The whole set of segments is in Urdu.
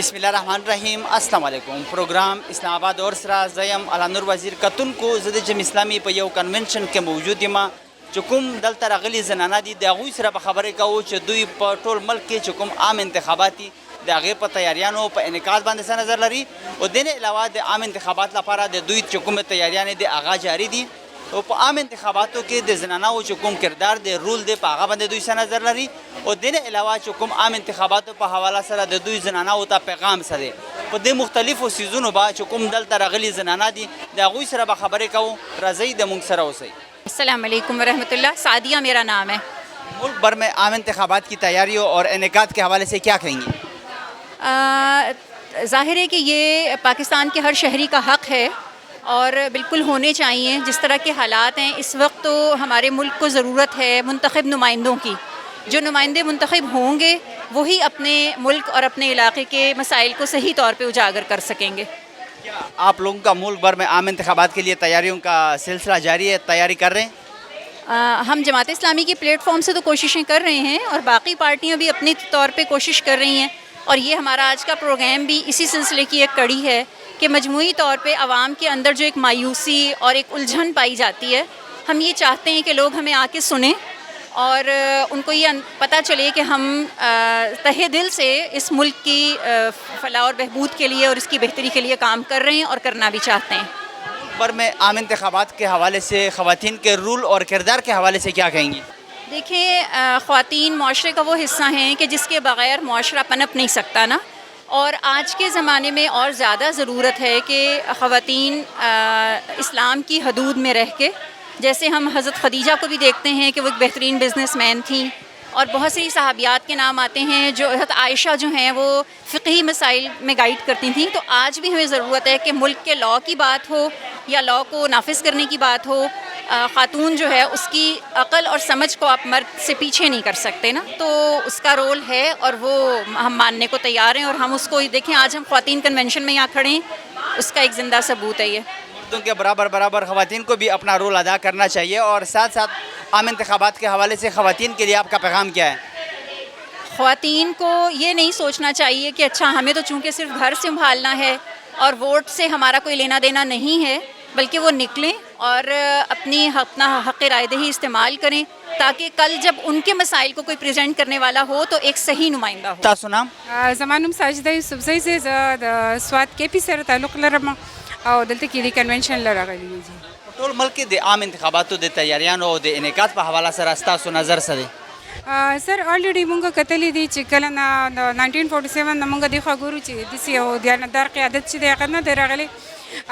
بسم الله الرحمن الرحیم. السلام علیکم. پروګرام اسلام آباد اور سره زیم علانور وزیر کتونکو زه د جمع اسلامي په یو کنونشن کې موجود یم چې کوم دلته راغلي زنانه دي د هغوی سره به خبرې کوو چې دوی په ټول ملک کې چې کوم عام انتخابات دي د هغې په تیاریانو په انعکاس باندې څه نظر لري او دې نه علاوه د عام انتخابات لپاره د دوی چې کومې تیاریانې دي هغه جاري دي او په عام انتخاباتو کې د زنانو چې کوم کردار دی رول دی په هغه باندې دوی څه نظر لري او دې نه علاوه چې کوم عام انتخاباتو په حواله سره د دوی زنانو ته پیغام څه دی په دې مختلفو څیزونو به چې کوم دلته راغلي زنانه دي د هغوی سره به خبرې کوو. راځئ د موږ سره اوسئ. السلام علیکم ورحمۃ اللہ. سعدیہ میرا نام ہے. ملک بھر میں عام انتخابات کی تیاریوں اور انعقاد کے حوالے سے کیا کہیں گی؟ ظاہر ہے کہ یہ پاکستان کے ہر شہری کا حق ہے اور بالکل ہونے چاہیے. جس طرح کے حالات ہیں اس وقت تو ہمارے ملک کو ضرورت ہے منتخب نمائندوں کی. جو نمائندے منتخب ہوں گے وہی اپنے ملک اور اپنے علاقے کے مسائل کو صحیح طور پہ اجاگر کر سکیں گے. آپ لوگوں کا ملک بھر میں عام انتخابات کے لیے تیاریوں کا سلسلہ جاری ہے, تیاری کر رہے ہیں؟ ہم جماعت اسلامی کے پلیٹ فارم سے تو کوششیں کر رہے ہیں اور باقی پارٹیاں بھی اپنی طور پہ کوشش کر رہی ہیں اور یہ ہمارا آج کا پروگرام بھی اسی سلسلے کی ایک کڑی ہے کہ مجموعی طور پہ عوام کے اندر جو ایک مایوسی اور ایک الجھن پائی جاتی ہے, ہم یہ چاہتے ہیں کہ لوگ ہمیں آ کے سنیں اور ان کو یہ پتہ چلے کہ ہم تہہ دل سے اس ملک کی فلاح اور بہبود کے لیے اور اس کی بہتری کے لیے کام کر رہے ہیں اور کرنا بھی چاہتے ہیں. ملک بھر میں عام انتخابات کے حوالے سے خواتین کے رول اور کردار کے حوالے سے کیا کہیں گی؟ دیکھیں, خواتین معاشرے کا وہ حصہ ہیں کہ جس کے بغیر معاشرہ پنپ نہیں سکتا نا, اور آج کے زمانے میں اور زیادہ ضرورت ہے کہ خواتین اسلام کی حدود میں رہ کے, جیسے ہم حضرت خدیجہ کو بھی دیکھتے ہیں کہ وہ ایک بہترین بزنس مین تھیں اور بہت سی صحابیات کے نام آتے ہیں جو حضرت عائشہ جو ہیں وہ فقہی مسائل میں گائیڈ کرتی تھیں. تو آج بھی ہمیں ضرورت ہے کہ ملک کے لاء کی بات ہو یا لاء کو نافذ کرنے کی بات ہو, خاتون جو ہے اس کی عقل اور سمجھ کو آپ مرد سے پیچھے نہیں کر سکتے نا, تو اس کا رول ہے اور وہ ہم ماننے کو تیار ہیں اور ہم اس کو دیکھیں آج ہم خواتین کنونشن میں یہاں کھڑے ہیں, اس کا ایک زندہ ثبوت ہے یہ. مردوں کے برابر خواتین کو بھی اپنا رول ادا کرنا چاہیے اور ساتھ ساتھ عام انتخابات کے حوالے سے خواتین کے لیے آپ کا پیغام کیا ہے؟ خواتین کو یہ نہیں سوچنا چاہیے کہ اچھا ہمیں تو چونکہ صرف گھر سنبھالنا ہے اور ووٹ سے ہمارا کوئی لینا دینا نہیں ہے, بلکہ وہ نکلیں اور اپنا حق رائے دہی استعمال کریں تاکہ کل جب ان کے مسائل کو کوئی پریزنٹ کرنے والا ہو تو ایک صحیح نمائندہ ہو. تاسو نام؟ زمانم ساجده یوسفزئی زه د سوات کې پی سره تعلق لرم او دلته کې د کنونشن لراغلی دي. ټول ملک کې د عام انتخاباتو د تیاریانو او د انعقاد په حواله سره ستاسو نظر څه دی؟ سر الریډي مونږ کتلی دي چې کله نه د 1947 نه مونږ دغه ګورو چې داسې یو دیانتدار قیادت چې دی هغه نه دی راغلی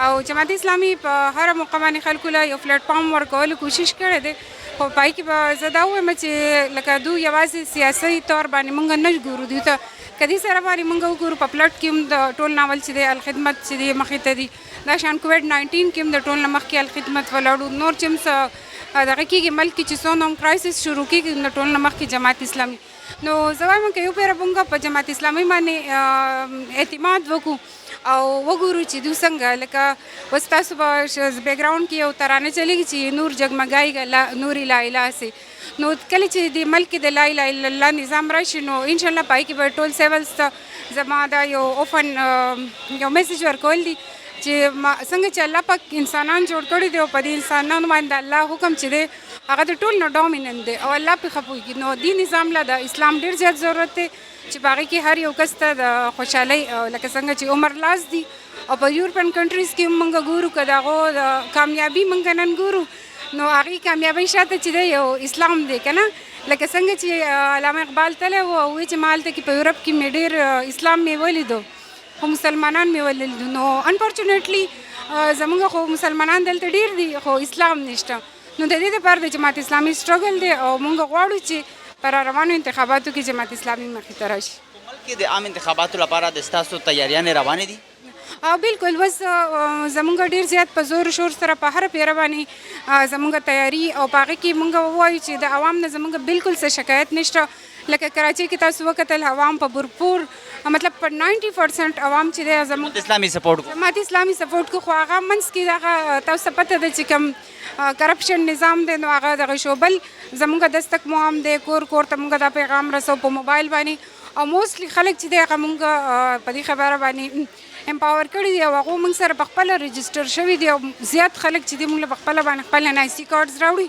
او جماعت اسلامي په هره موقع باندې خلکو له یو پلیټ فارم ورکولو کوشش کړی دی, خو پای کې به زه دا ووایم چې لکه دوی یوازې سیاسي طور باندې مونږ نه ګورو, دوی ته که دې سره باندې مونږ وګورو په پلټ کې هم د ټول ناول چې دی الخدمت چې دی مخې ته دي, دا شان کووډ-19 کې هم د ټول نه مخکې الخدمت ولاړو, نور چې هم څه دغه کېږي ملک کې چې څونه هم کرایسس شروع کېږي د ټول نه مخکې جماعت اسلامي. نو زه وایم که یو پیره مونږ په جماعت اسلامي باندې اعتماد وکړو او وګورو چې دوی څنګه لکه اوس تاسو به بیکګراؤنډ کې یو ترانه چلیږي چې نور جگمگائی نور لا اله سي, نو کله چې د ملک د لا اله الا الله نظام راشي نو انشاءالله پای کې به ټول سیولز ته زما دا یو اوپن یو میسج ورکول دي چې څنګه چې الله پاک انسانان جوړ کړي دي او په دې انسانانو باندې الله حکم چې دی هغه د ټول نه ډومیننت دی او الله پې ښه پوهېږي, نو دې نظام له د اسلام ډېر زیات ضرورت دی چې په هغې کې هر یو کس ته د خوشحالۍ لکه څنګه چې عمر لاس دي او په یورپین کنټریز کې هم موږ ګورو که د هغو د کامیابي موږ نن ګورو نو هغې کامیابۍ شاته چې دی یو اسلام دی که نه, لکه څنګه چې علامه اقبال تللی و او وایي چې ما هلته کې په یورپ کې مې ډېر اسلام مې ولیدو خو مسلمانان مې ولیدو, نو انفارچونیټلی زموږ خو مسلمانان دلته ډېر دي خو اسلام نشته, نو د دې دپاره د جماعت اسلامي سټرګل دی او موږ غواړو چې پر روانو انتخاباتو کې جماعت اسلامي مخې ته راشي. ملک کې د عام انتخاباتو لپاره د ستاسو تیاریانې روانې دي؟ بالکل, اوس زموږ ډېر زیات په زور شور سره په هره پیره باندې زموږ تیاري او په هغې کې موږ ووایو چې د عوام نه زموږ بالکل څه شکایت نشته. لکه کراچۍ کې تاسو وکتل عوام په بھرپور مطلب په 90% عوام چې دی زموږ اسلامي سپورټ کو جماعت اسلامي سپورټ کو, خو هغه منځ کې دغه تاسو ته پته ده چې کوم کرپشن نظام دی نو هغه دغه شو. بل زموږ دستک مو هم دی, کور کور ته موږ دا پیغام رسو په موبایل باندې او موستلی خلک چې دی هغه مونږ په دې خبره باندې امپاور کړي دي او هغه مونږ سره په خپله رجسټر شوي دي او زیات خلک چې دي مونږ له په خپله باندې خپل NIC کارډز راوړي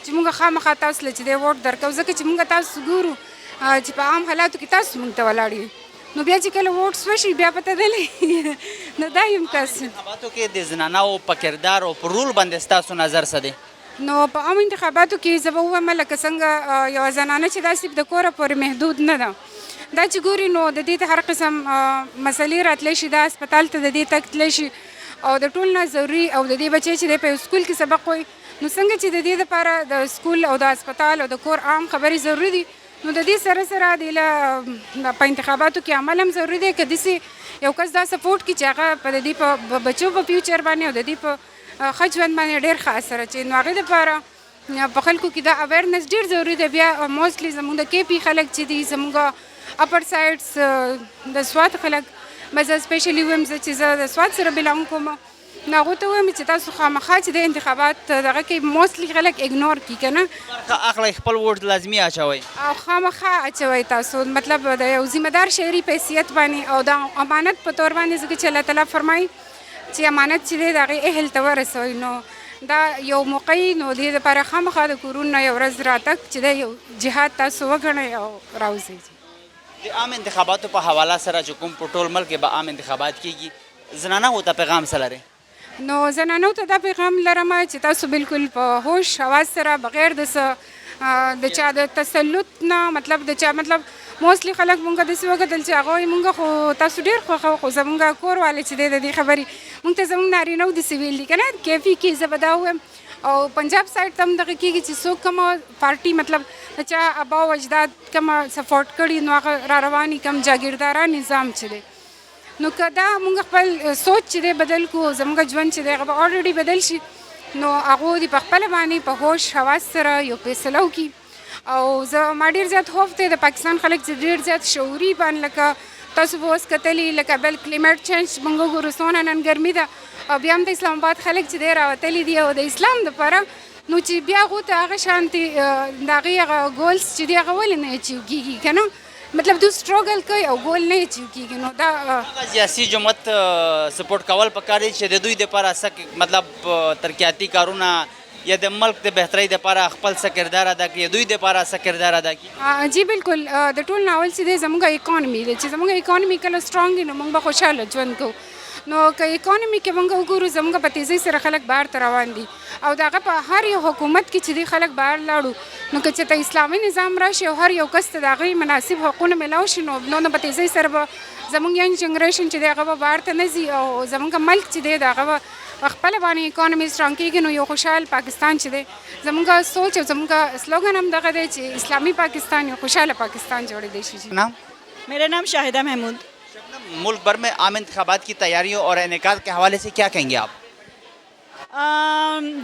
چې مونږ خامخا تاسو له چې دی ووټ درکوو ځکه چې مونږ تاسو ګورو چې په عام حالاتو کې تاسو مونږ ته ولاړ یو نو بیا چې کله ووټس وشي بیا پته دلې نو دا یم تاسو انتخاباتو کې د زنانو په کردار او په رول باندې ستاسو نظر څه دی؟ نو په عامو انتخاباتو کې زه به ووایم لکه څنګه یوه زنانه چې دا صرف د کوره پورې محدود نه ده دا چې ګوري نو د دې ته هر قسم مسلې راتلی شي دا هسپتال ته د دې تګ تللی شي او د ټول نه ضروري او د دې بچی چې دی په سکول کې سبق وایي نو څنګه چې د دې دپاره د سکول او د هسپتال او د کور عام خبرې ضروري دي نو د دې سره سره د په انتخاباتو کې عمل هم ضروري دی که داسې یو کس دا سپورټ کړي چې هغه په د دې په بچو په فیوچر باندې او د دې په ښه ژوند باندې ډېر ښه اثر اچوي نو هغې دپاره په خلکو کې دا اویرنس ډېر ضروري دی بیا موستلی زموږ د KP خلک چې دي زموږ اپر سایډس د سوات خلک زه سپیشلی وایم زه چې زه د سوات سره بلانګ کوم نو هغو ته وایم چې تاسو خامخا چې د انتخابات دغه کې موستلی خلک اګنور کړي که نه برخه اخلئ خپل ووټ لازمي اچوئ او خامخا اچوئ تاسو مطلب د یو ذمهدار شهري په حیثیت باندې او د امانت په طور باندې ځکه چې الله تعالی فرمایي چې امانت چې دی د هغې اهل ته ورسوئ نو دا یو موقع نو دې دپاره خامخا د کورونو نه یو ورځ راتګ چې دی یو جهاد تاسو وګڼئ او راوځئ د عام انتخاباتو په حواله سره چې کوم په ټول ملک کې به عام انتخابات کیږي زنانو ته پیغام څه لرئ؟ نو زنانو ته دا پیغام لرم چې تاسو بالکل په هوش حواس سره بغیر د چا د تسلط نه مطلب د چا مطلب موستلی خلک مونږ داسې وکتل چې هغه وایي مونږ خو تاسو ډېر خوښوو خو زمونږ کور والی چې دی د دې خبرې مونږ ته زمونږ نارینه و داسې ویل دي که نه KP کې زه به دا ووایم او پنجاب سایډ ته هم دغه کېږي چې څوک کومه پارټي مطلب د چا ابا او اجداد کومه سپورټ کړي نو هغه را رواني کوم جاګیرداره نظام چې دی نو که دا مونږ خپل سوچ چې دی بدل کړو زموږ ژوند چې دی هغه به الریډي بدل شي نو هغو دې په خپله باندې په هوش حواس سره یو فیصله وکړي او زه ما ډېر زیات خوف دی د پاکستان خلک چې ډېر زیات شعوري باندې لکه تاسو به اوس کتلي لکه بل کلیمیټ چینج مونږ وګورو څونه نن ګرمي ده او بیا هم د اسلام آباد خلک چې دی راوتلي دي او د اسلام دپاره نو چې بیا هغو ته هغه شانتې د هغې هغه ګولز چې دی هغه ولې نه اچیو کېږي که نه مطلب دوی سټرګل کوي او ګول نه اچیو کېږي نو دا هغه سیاسي جماعت سپورټ کول پکار دی چې د دوی دپاره څه مطلب ترقیاتي کارونه یا د ملک د بهترۍ دپاره خپل څه کردار ادا کړي دوی دپاره څه کردار ادا کړي جی بالکل د ټول ناول چې دی زموږ اکانومي دی چې زموږ اکانومي کله سټرانګ وي نو موږ به خوشحاله ژوند کوو نو که اکانومي کې موږ وګورو زموږ په تیزۍ سره خلک بهر ته روان دي او د هغه په هر یو حکومت کې چې دی خلک بهر لاړو نو که چېرته اسلامي نظام راشي او هر یو کس ته د هغوی مناسب حقونه میلاو شي نو په تیزۍ سره به زموږ ینګ جنریشن چې دی هغه به بهر ته نه ځي او زموږ ملک چې دی د هغه به په خپله باندې اکانومي سټرانګ کېږي نو یو خوشحال پاکستان چې دی زموږ سوچ او زموږ سلوګن هم دغه دی چې اسلامي پاکستان یو خوشحاله پاکستان جوړېدی شي نام میرا نام شاہدہ محمود ملک بھر میں عام انتخابات کی تیاریوں اور انعقاد کے حوالے سے کیا کہیں گے آپ؟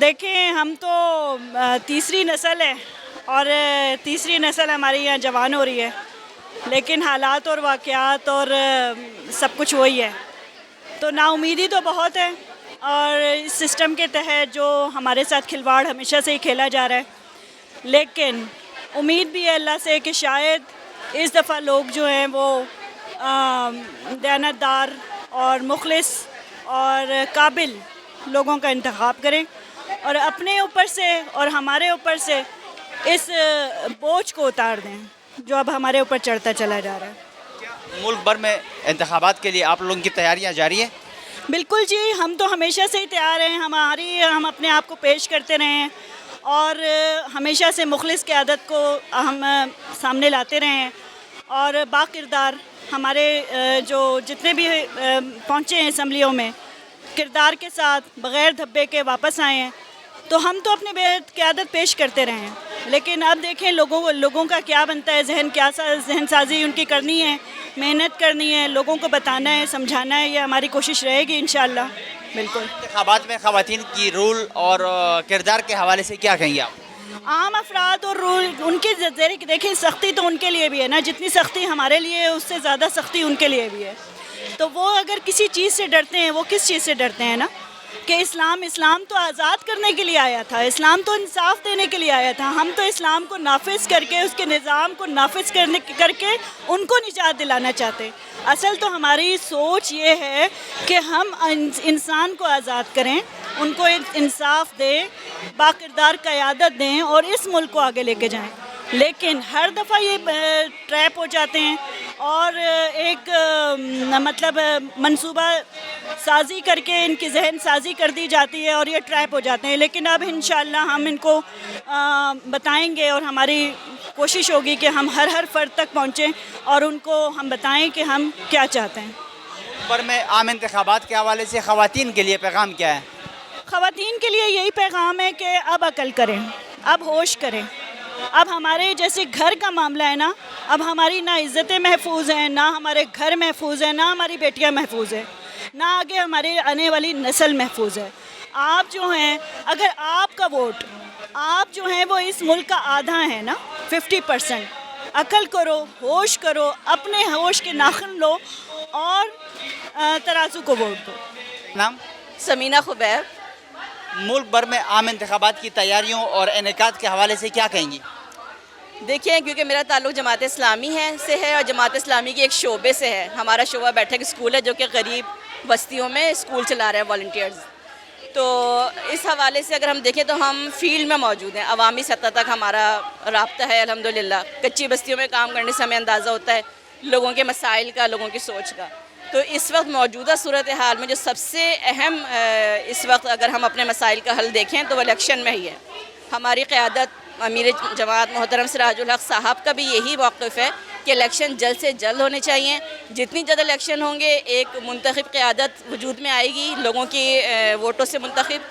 دیکھیں ہم تو تیسری نسل ہے اور تیسری نسل ہماری یہاں جوان ہو رہی ہے لیکن حالات اور واقعات اور سب کچھ وہی ہے تو نا امیدی تو بہت ہے اور اس سسٹم کے تحت جو ہمارے ساتھ کھلواڑ ہمیشہ سے ہی کھیلا جا رہا ہے لیکن امید بھی ہے اللہ سے کہ شاید اس دفعہ لوگ جو ہیں وہ دیانتدار اور مخلص اور قابل لوگوں کا انتخاب کریں اور اپنے اوپر سے اور ہمارے اوپر سے اس بوجھ کو اتار دیں جو اب ہمارے اوپر چڑھتا چلا جا رہا ہے. ملک بھر میں انتخابات کے لیے آپ لوگوں کی تیاریاں جاری ہیں؟ بالکل جی, ہم تو ہمیشہ سے ہی تیار ہیں. ہم اپنے آپ کو پیش کرتے رہے ہیں اور ہمیشہ سے مخلص کی عادت کو ہم سامنے لاتے رہے ہیں اور با کردار ہمارے جو جتنے بھی پہنچے ہیں اسمبلیوں میں کردار کے ساتھ بغیر دھبے کے واپس آئے ہیں تو ہم تو اپنی قیادت پیش کرتے رہے ہیں لیکن اب دیکھیں لوگوں کا کیا بنتا ہے, ذہن سازی ان کی کرنی ہے, محنت کرنی ہے, لوگوں کو بتانا ہے, سمجھانا ہے, یہ ہماری کوشش رہے گی انشاءاللہ. بالکل. انتخابات میں خواتین کی رول اور کردار کے حوالے سے کیا کہیں گے آپ؟ عام افراد اور رول ان کے دیکھیں سختی تو ان کے لیے بھی ہے نا, جتنی سختی ہمارے لیے ہے اس سے زیادہ سختی ان کے لیے بھی ہے. تو وہ اگر کسی چیز سے ڈرتے ہیں, وہ کس چیز سے ڈرتے ہیں نا, کہ اسلام تو آزاد کرنے کے لیے آیا تھا، اسلام تو انصاف دینے کے لیے آیا تھا. ہم تو اسلام کو نافذ کر کے، اس کے نظام کو نافذ کر کے ان کو نجات دلانا چاہتے. اصل تو ہماری سوچ یہ ہے کہ ہم انسان کو آزاد کریں، ان کو انصاف دیں، باکردار قیادت دیں اور اس ملک کو آگے لے کے جائیں. لیکن ہر دفعہ یہ ٹریپ ہو جاتے ہیں اور ایک مطلب منصوبہ سازی کر کے ان کی ذہن سازی کر دی جاتی ہے اور یہ ٹریپ ہو جاتے ہیں. لیکن اب انشاءاللہ ہم ان کو بتائیں گے اور ہماری کوشش ہوگی کہ ہم ہر فرد تک پہنچیں اور ان کو ہم بتائیں کہ ہم کیا چاہتے ہیں. پر میں عام انتخابات کے حوالے سے خواتین کے لیے پیغام کیا ہے؟ خواتین کے لیے یہی پیغام ہے کہ اب عقل کریں، اب ہوش کریں. اب ہمارے جیسے گھر کا معاملہ ہے نا، اب ہماری نہ عزتیں محفوظ ہیں، نہ ہمارے گھر محفوظ ہیں، نہ ہماری بیٹیاں محفوظ ہیں، نہ آگے ہمارے آنے والی نسل محفوظ ہے. آپ جو ہیں، اگر آپ کا ووٹ، آپ جو ہیں وہ اس ملک کا آدھا ہے نا، 50%. عقل کرو، ہوش کرو، اپنے ہوش کے ناخن لو اور ترازو کو ووٹ دو. نام؟ سمینہ خبیب. ملک بھر میں عام انتخابات کی تیاریوں اور انعقاد کے حوالے سے کیا کہیں گی؟ دیکھیں، کیونکہ میرا تعلق جماعت اسلامی سے ہے اور جماعت اسلامی کے ایک شعبے سے ہے. ہمارا شعبہ بیٹھک اسکول ہے جو کہ غریب بستیوں میں اسکول چلا رہے ہیں والنٹیئرز. تو اس حوالے سے اگر ہم دیکھیں تو ہم فیلڈ میں موجود ہیں، عوامی سطح تک ہمارا رابطہ ہے الحمدللہ. کچی بستیوں میں کام کرنے سے ہمیں اندازہ ہوتا ہے لوگوں کے مسائل کا، لوگوں کی سوچ کا. تو اس وقت موجودہ صورتحال میں جو سب سے اہم اس وقت اگر ہم اپنے مسائل کا حل دیکھیں تو وہ الیکشن میں ہی ہے. ہماری قیادت امیر جماعت محترم سراج الحق صاحب کا بھی یہی موقف ہے کہ الیکشن جلد سے جلد ہونے چاہیے. جتنی جلد الیکشن ہوں گے ایک منتخب قیادت وجود میں آئے گی لوگوں کی ووٹوں سے منتخب،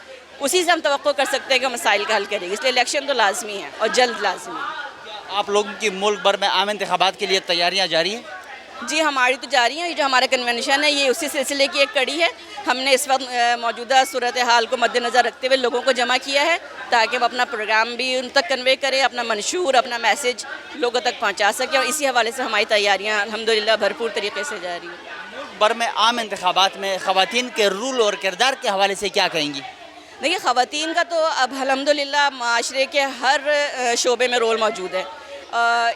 اسی سے ہم توقع کر سکتے ہیں کہ مسائل کا حل کرے گی. اس لیے الیکشن تو لازمی ہے اور جلد لازمی ہے. آپ لوگوں کی ملک بھر میں عام انتخابات کے لیے تیاریاں جاری ہیں؟ جی ہماری تو جاری ہیں. یہ جو ہمارا کنونشن ہے یہ اسی سلسلے کی ایک کڑی ہے. ہم نے اس وقت موجودہ صورتحال کو مد نظر رکھتے ہوئے لوگوں کو جمع کیا ہے تاکہ ہم اپنا پروگرام بھی ان تک کنوے کریں، اپنا منشور، اپنا میسیج لوگوں تک پہنچا سکیں. اور اسی حوالے سے ہماری تیاریاں الحمدللہ بھرپور طریقے سے جاری ہیں. ملک بھر میں عام انتخابات میں خواتین کے رول اور کردار کے حوالے سے کیا کہیں گی؟ دیکھیے، خواتین کا تو اب الحمدللہ معاشرے کے ہر شعبے میں رول موجود ہے.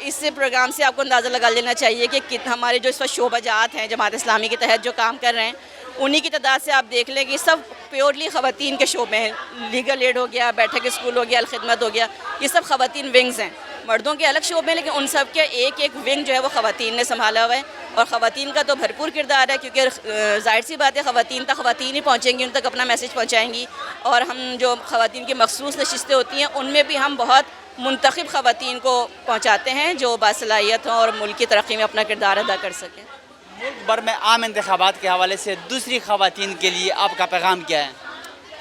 اس پروگرام سے آپ کو اندازہ لگا لینا چاہیے کہ ہمارے جو اس وقت شعبہ جات ہیں جماعت اسلامی کے تحت جو کام کر رہے ہیں انہی کی تعداد سے آپ دیکھ لیں کہ سب پیورلی خواتین کے شعبے ہیں. لیگل ایڈ ہو گیا، بیٹھک اسکول ہو گیا، الخدمت ہو گیا، یہ سب خواتین ونگز ہیں. مردوں کے الگ شعبے ہیں لیکن ان سب کے ایک ایک ونگ جو ہے وہ خواتین نے سنبھالا ہوا ہے. اور خواتین کا تو بھرپور کردار ہے کیونکہ ظاہر سی بات ہے خواتین تک خواتین ہی پہنچیں گی، ان تک اپنا میسیج پہنچائیں گی. اور ہم جو خواتین کی مخصوص نشستیں ہوتی ہیں ان میں بھی ہم بہت منتخب خواتین کو پہنچاتے ہیں جو باصلاحیت ہوں اور ملک کی ترقی میں اپنا کردار ادا کر سکیں. ملک بھر میں عام انتخابات کے حوالے سے دوسری خواتین کے لیے آپ کا پیغام کیا ہے؟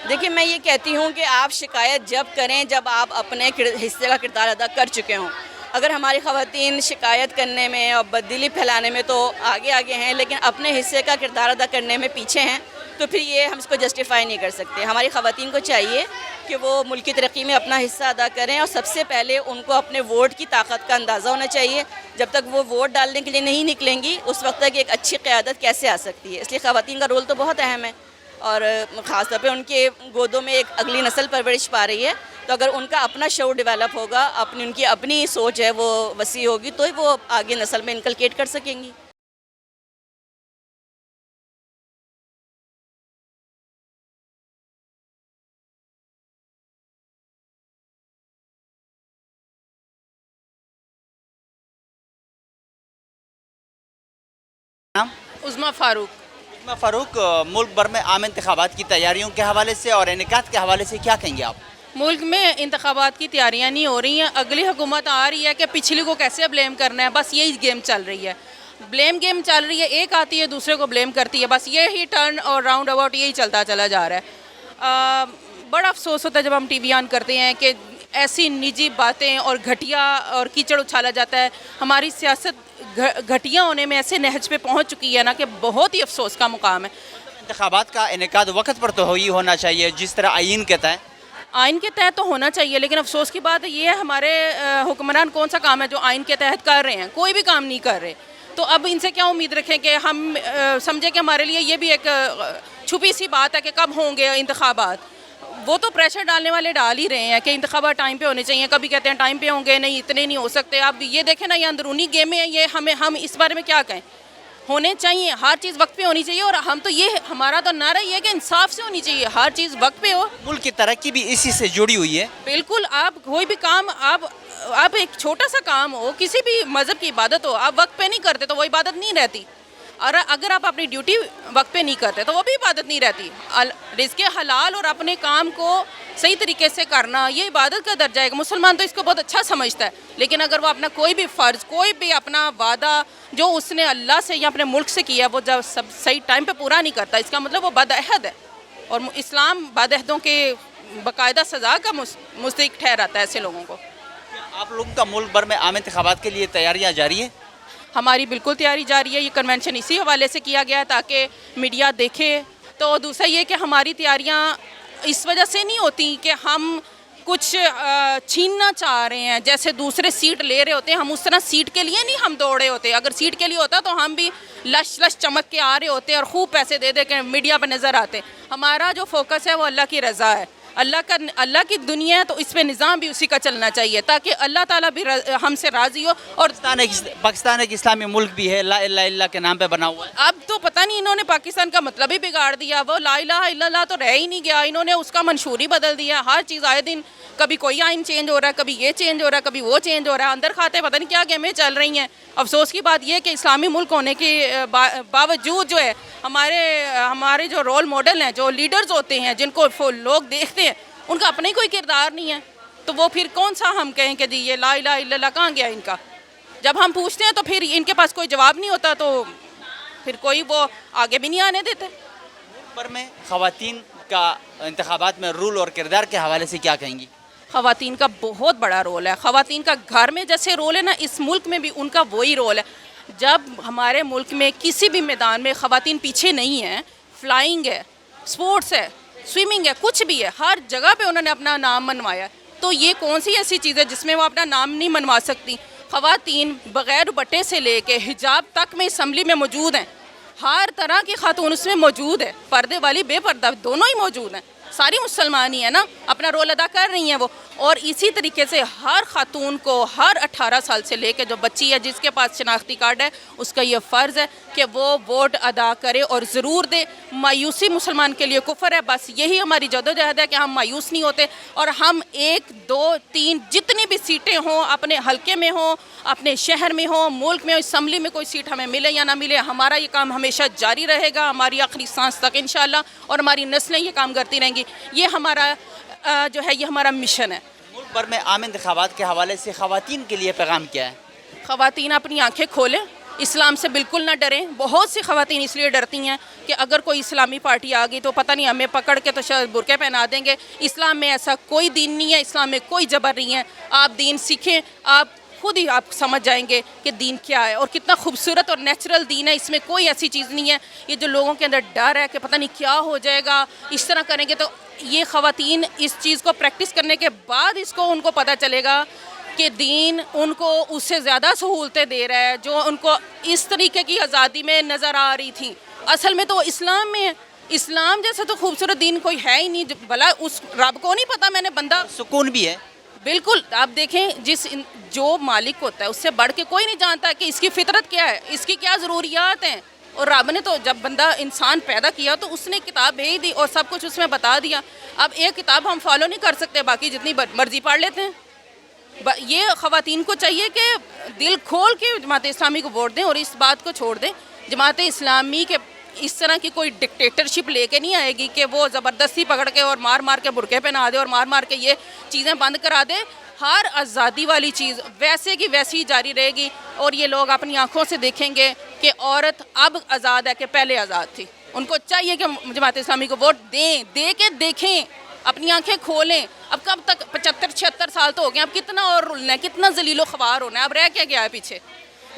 دیکھیں، میں یہ کہتی ہوں کہ آپ شکایت جب کریں جب آپ اپنے حصے کا کردار ادا کر چکے ہوں. اگر ہماری خواتین شکایت کرنے میں اور بددلی پھیلانے میں تو آگے ہیں لیکن اپنے حصے کا کردار ادا کرنے میں پیچھے ہیں تو پھر یہ ہم اس کو جسٹیفائی نہیں کر سکتے. ہماری خواتین کو چاہیے کہ وہ ملک کی ترقی میں اپنا حصہ ادا کریں اور سب سے پہلے ان کو اپنے ووٹ کی طاقت کا اندازہ ہونا چاہیے. جب تک وہ ووٹ ڈالنے کے لیے نہیں نکلیں گی اس وقت تک ایک اچھی قیادت کیسے آ سکتی ہے. اس لیے خواتین کا رول تو بہت اہم ہے اور خاص طور پہ ان کے گودوں میں ایک اگلی نسل پرورش پا رہی ہے. تو اگر ان کا اپنا شعور ڈیولپ ہوگا، ان کی اپنی سوچ ہے وہ وسیع ہوگی تو وہ آگے نسل میں انکلکیٹ کر سکیں گی. عظمیٰ فاروق. عظمیٰ فاروق، ملک بھر میں عام انتخابات کی تیاریوں کے حوالے سے اور انعقاد کے حوالے سے کیا کہیں گے آپ؟ ملک میں انتخابات کی تیاریاں نہیں ہو رہی ہیں. اگلی حکومت آ رہی ہے کہ پچھلی کو کیسے بلیم کرنا ہے، بس یہی گیم چل رہی ہے. بلیم گیم چل رہی ہے، ایک آتی ہے دوسرے کو بلیم کرتی ہے، بس یہی ٹرن اور راؤنڈ اباؤٹ یہی چلتا چلا جا رہا ہے. بڑا افسوس ہوتا ہے جب ہم ٹی وی آن کرتے ہیں کہ ایسی نجی باتیں اور گھٹیا اور کیچڑ اچھالا جاتا ہے. ہماری سیاست گھٹیا ہونے میں ایسے نہج پہ پہنچ چکی ہے نا کہ بہت ہی افسوس کا مقام ہے. انتخابات کا انعقاد وقت پر تو ہی ہونا چاہیے جس طرح آئین کہتا ہے. آئین کے تحت تو ہونا چاہیے لیکن افسوس کی بات یہ ہے ہمارے حکمران کون سا کام ہے جو آئین کے تحت کر رہے ہیں؟ کوئی بھی کام نہیں کر رہے. تو اب ان سے کیا امید رکھیں کہ ہم سمجھیں کہ ہمارے لیے یہ بھی ایک چھپی سی بات ہے کہ کب ہوں گے انتخابات. وہ تو پریشر ڈالنے والے ڈال ہی رہے ہیں کہ انتخابات ٹائم پہ ہونے چاہیے. کبھی کہتے ہیں ٹائم پہ ہوں گے, نہیں اتنے نہیں ہو سکتے. اب یہ دیکھیں نا, یہ اندرونی گیمیں ہیں, یہ ہم اس بارے میں کیا کہیں. ہونے چاہیے, ہر چیز وقت پہ ہونی چاہیے. اور ہم تو یہ ہمارا تو نعرہ یہ ہے کہ انصاف سے ہونی چاہیے, ہر چیز وقت پہ ہو. ملک کی ترقی بھی اسی سے جڑی ہوئی ہے. بالکل, آپ کوئی بھی کام آپ ایک چھوٹا سا کام ہو, کسی بھی مذہب کی عبادت ہو, آپ وقت پہ نہیں کرتے تو وہ عبادت نہیں رہتی. اور اگر آپ اپنی ڈیوٹی وقت پہ نہیں کرتے تو وہ بھی عبادت نہیں رہتی. رزق حلال اور اپنے کام کو صحیح طریقے سے کرنا یہ عبادت کا درجہ ہے. مسلمان تو اس کو بہت اچھا سمجھتا ہے, لیکن اگر وہ اپنا کوئی بھی فرض, کوئی بھی اپنا وعدہ جو اس نے اللہ سے یا اپنے ملک سے کیا وہ جب سب صحیح ٹائم پہ پورا نہیں کرتا, اس کا مطلب وہ بدعہد ہے. اور اسلام بدعہدوں کے باقاعدہ سزا کا مستحق ٹھہراتا ہے ایسے لوگوں کو. آپ لوگوں کا ملک بھر میں عام انتخابات کے لیے تیاریاں جاری ہیں؟ ہماری بالکل تیاری جاری ہے. یہ کنونشن اسی حوالے سے کیا گیا ہے تاکہ میڈیا دیکھے. تو دوسرا یہ کہ ہماری تیاریاں اس وجہ سے نہیں ہوتی کہ ہم کچھ چھیننا چاہ رہے ہیں, جیسے دوسرے سیٹ لے رہے ہوتے ہیں, ہم اس طرح سیٹ کے لیے نہیں ہم دوڑے ہوتے. اگر سیٹ کے لیے ہوتا تو ہم بھی لش لش چمک کے آ رہے ہوتے اور خوب پیسے دے دے کے میڈیا پہ نظر آتے. ہمارا جو فوکس ہے وہ اللہ کی رضا ہے, اللہ کی دنیا ہے, تو اس پہ نظام بھی اسی کا چلنا چاہیے تاکہ اللہ تعالیٰ بھی ہم سے راضی ہو. اور پاکستان ایک اسلامی ملک بھی ہے, لا الہ الا اللہ کے نام پہ بنا ہوا ہے. اب تو پتہ نہیں انہوں نے پاکستان کا مطلب ہی بگاڑ دیا. وہ لا الہ الا اللہ تو رہ ہی نہیں گیا, انہوں نے اس کا منشور ہی بدل دیا. ہر چیز آئے دن کبھی کوئی آئین چینج ہو رہا ہے, کبھی یہ چینج ہو رہا ہے, کبھی وہ چینج ہو رہا ہے. اندر کھاتے پتہ نہیں کیا گیمیں چل رہی ہیں. افسوس کی بات یہ کہ اسلامی ملک ہونے کے باوجود جو ہے ہمارے جو رول ماڈل ہیں, جو لیڈرز ہوتے ہیں, جن کو لوگ دیکھتے ہیں, ان کا اپنا ہی کوئی کردار نہیں ہے. تو وہ پھر کون سا ہم کہیں کہ جی یہ لا الہ الا اللہ کہاں گیا ان کا. جب ہم پوچھتے ہیں تو پھر ان کے پاس کوئی جواب نہیں ہوتا, تو پھر کوئی وہ آگے بھی نہیں آنے دیتے. پر میں خواتین کا انتخابات میں رول اور کردار کے حوالے سے کیا کہیں گی؟ خواتین کا بہت بڑا رول ہے. خواتین کا گھر میں جیسے رول ہے نا, اس ملک میں بھی ان کا وہی رول ہے. جب ہمارے ملک میں کسی بھی میدان میں خواتین پیچھے نہیں ہیں, فلائنگ ہے, سپورٹس ہے, سوئمنگ ہے, کچھ بھی ہے, ہر جگہ پہ انہوں نے اپنا نام منوایا. تو یہ کون سی ایسی چیز ہے جس میں وہ اپنا نام نہیں منوا سکتی؟ خواتین بغیر دوپٹے سے لے کے حجاب تک میں اسمبلی میں موجود ہیں. ہر طرح کی خاتون اس میں موجود ہے, پردے والی بے پردہ دونوں ہی موجود ہیں. ساری مسلمان ہی ہیں نا, اپنا رول ادا کر رہی ہیں وہ. اور اسی طریقے سے ہر خاتون کو ہر 18 سال سے لے کے جو بچی ہے جس کے پاس شناختی کارڈ ہے, اس کا یہ فرض ہے کہ وہ ووٹ ادا کرے اور ضرور دے. مایوسی مسلمان کے لیے کفر ہے. بس یہی ہماری جدوجہد ہے کہ ہم مایوس نہیں ہوتے, اور ہم 1 2 3 جتنی بھی سیٹیں ہوں, اپنے حلقے میں ہوں, اپنے شہر میں ہوں, ملک میں, اسمبلی میں کوئی سیٹ ہمیں ملے یا نہ ملے, ہمارا یہ کام ہمیشہ جاری رہے گا, ہماری آخری سانس تک انشاءاللہ, اور ہماری نسلیں یہ کام کرتی رہیں گی. یہ ہمارا جو ہے یہ ہمارا مشن ہے. ملک بھر میں عام انتخابات کے حوالے سے خواتین کے لیے پیغام کیا ہے؟ خواتین اپنی آنکھیں کھولیں, اسلام سے بالکل نہ ڈریں. بہت سی خواتین اس لیے ڈرتی ہیں کہ اگر کوئی اسلامی پارٹی آ گئی تو پتہ نہیں ہمیں پکڑ کے تو شاید برقعے پہنا دیں گے. اسلام میں ایسا کوئی دین نہیں ہے, اسلام میں کوئی جبر نہیں ہے. آپ دین سیکھیں, آپ خود ہی آپ سمجھ جائیں گے کہ دین کیا ہے اور کتنا خوبصورت اور نیچرل دین ہے. اس میں کوئی ایسی چیز نہیں ہے. یہ جو لوگوں کے اندر ڈر ہے کہ پتہ نہیں کیا ہو جائے گا, اس طرح کریں گے, تو یہ خواتین اس چیز کو پریکٹس کرنے کے بعد ان کو پتہ چلے گا کہ دین ان کو اس سے زیادہ سہولتیں دے رہا ہے جو ان کو اس طریقے کی آزادی میں نظر آ رہی تھی. اصل میں تو اسلام میں ہے. اسلام جیسا تو خوبصورت دین کوئی ہے ہی نہیں. بھلا اس رب کو نہیں پتہ, میں نے بندہ سکون بھی ہے. بالکل. آپ دیکھیں جو مالک ہوتا ہے اس سے بڑھ کے کوئی نہیں جانتا کہ اس کی فطرت کیا ہے, اس کی کیا ضروریات ہیں. اور رب نے تو جب بندہ انسان پیدا کیا تو اس نے کتاب بھیج دی اور سب کچھ اس میں بتا دیا. اب ایک کتاب ہم فالو نہیں کر سکتے, باقی جتنی مرضی پڑھ لیتے ہیں. یہ خواتین کو چاہیے کہ دل کھول کے جماعت اسلامی کو ووٹ دیں اور اس بات کو چھوڑ دیں. جماعت اسلامی کے اس طرح کی کوئی ڈکٹیٹرشپ لے کے نہیں آئے گی کہ وہ زبردستی پکڑ کے اور مار کے برقعے پہنا دے اور مار کے یہ چیزیں بند کرا دے. ہر آزادی والی چیز ویسے کی ویسی ہی جاری رہے گی, اور یہ لوگ اپنی آنکھوں سے دیکھیں گے کہ عورت اب آزاد ہے کہ پہلے آزاد تھی. ان کو چاہیے کہ جماعت اسلامی کو ووٹ دیں, دے کے دیکھیں, اپنی آنکھیں کھولیں. اب کب تک 75-76 سال تو ہو گئے, اب کتنا اور رلنا ہے, کتنا ذلیل و خوار ہونا ہے, اب رہ کیا گیا ہے پیچھے.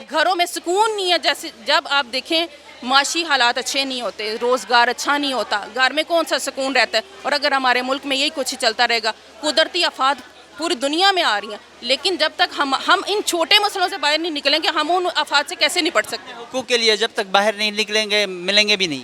گھروں میں سکون نہیں ہے. جیسے جب آپ دیکھیں معاشی حالات اچھے نہیں ہوتے, روزگار اچھا نہیں ہوتا, گھر میں کون سا سکون رہتا ہے. اور اگر ہمارے ملک میں یہی کچھ چلتا رہے گا, قدرتی آفات پوری دنیا میں آ رہی ہیں, لیکن جب تک ہم ان چھوٹے مسئلوں سے باہر نہیں نکلیں گے, ہم ان آفات سے کیسے نپٹ سکتے ہیں. حقوق کے لیے جب تک باہر نہیں نکلیں گے ملیں گے بھی نہیں.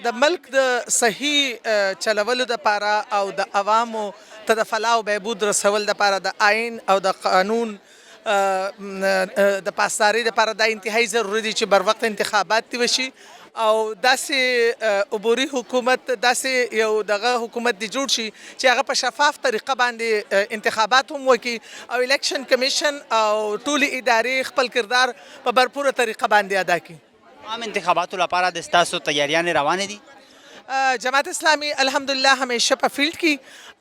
د ملک د صحیح چلولو د پاره او د عوامو ته د فلاح او بهبود رسول د پاره د آئین او د قانون د پاسداري د پاره دا انتهایی ضروري دي چې بر وخت انتخابات وشي او داسې عبوري حکومت، داسې یو دغه حکومت دی جوړ شي چې هغه په شفاف طریقه باندې انتخابات هم وکړي او الیکشن کمیشن او ټولې ادارې خپل کردار په بھرپوره طریقه باندې ادا کړي. عام انتخاباتو لپاره د ستاسو تیاریاں روانې دي؟ جماعت اسلامی الحمدلله همیشه په فیلډ کې